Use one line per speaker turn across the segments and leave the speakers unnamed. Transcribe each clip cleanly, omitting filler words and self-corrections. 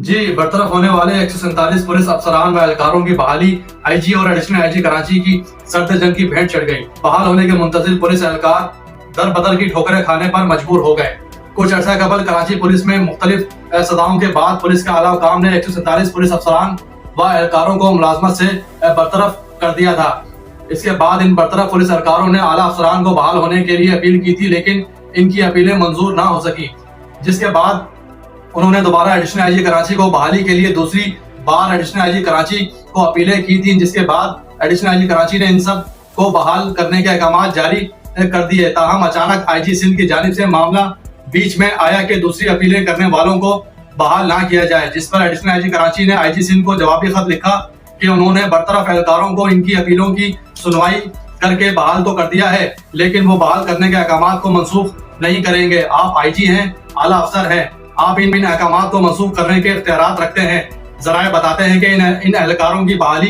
जी, बरतरफ होने वाले 147 पुलिस अफसरान व एहलकारों की बहाली आईजी और एडिशनल आईजी कराची की सर्द जंग की भेंट चढ़ गई। बहाल होने के मुंतजिर पुलिस एहलकार दर बदर की ठोकरें खाने पर मजबूर हो गए। कुछ अर्सा कबल कराची पुलिस में मुख्तलिफ सदाओं के बाद पुलिस के आला हुकाम ने 147 पुलिस अफसरान व एहलकारों को मुलाजमत से बरतरफ कर दिया था। इसके बाद इन बरतरफ पुलिस एहलकारों ने आला अफसरान को बहाल होने के लिए अपील की थी, लेकिन इनकी अपीलें मंजूर ना हो सकी, जिसके बाद उन्होंने दोबारा एडिशनल आईजी कराची को बहाली के लिए दूसरी बार एडिशनल आईजी कराची को अपीलें की थी, जिसके बाद एडिशनल आईजी कराची ने इन सब को बहाल करने के अहकाम जारी कर दिए। ताहम अचानक आईजी सिंध की जानिब से मामला बीच में आया कि दूसरी अपीलें करने वालों को बहाल ना किया जाए, जिस पर एडिशनल आईजी कराची ने आईजी सिंध को जवाबी खत लिखा कि उन्होंने बरतरफ एहलकारों को इनकी अपीलों की सुनवाई करके बहाल तो कर दिया है, लेकिन वो बहाल करने के अहकाम को मनसूख नहीं करेंगे। आप आईजी हैं, आला अफसर हैं, आप इन अहकाम को मनसूख करने के इख्तियारात रखते हैं। जराए बताते हैं कि इन एहलकारों की बहाली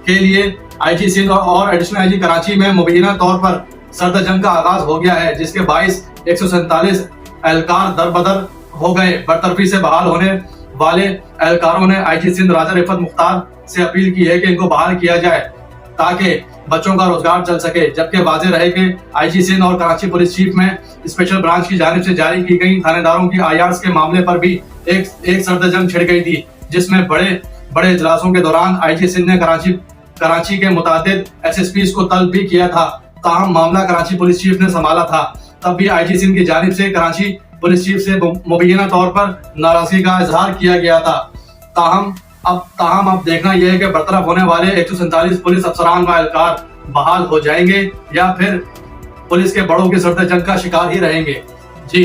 के लिए आईजी सिंध और एडिशनल आईजी कराची में मुबैना तौर पर सर्द जंग का आगाज हो गया है, जिसके बाइस 147 एहलकार दर बदर हो गए। बरतरफी से बहाल होने वाले एहलकारों ने आईजी सिंध राजा रिफत मुख्तार से अपील की है कि इनको बहाल किया जाए ताकि बच्चों का रोजगार चल सके, जबकि वाज़ेह रहे कि आईजी सिंध और कराची पुलिस चीफ में स्पेशल ब्रांच की जानिब से जारी की गई थानेदारों की आईआरएस के मामले पर भी एक सर्द जंग छिड़ गई थी, जिसमें बड़े इजलासों के दौरान आईजी सिंध ने कराची के मुतादिद एसएसपीज को तलब भी किया था। ताहम मामला कराची पुलिस चीफ ने संभाला था। तब भी आईजी सिंध की जानिब से कराची पुलिस चीफ से मुबैना तौर पर नाराजगी का इजहार किया गया था। ताहम अब देखना यह है कि बरतरफ होने वाले 147 पुलिस अफसरान व एहलकार बहाल हो जाएंगे या फिर पुलिस के बड़ों की सर्द जंग का शिकार ही रहेंगे। जी।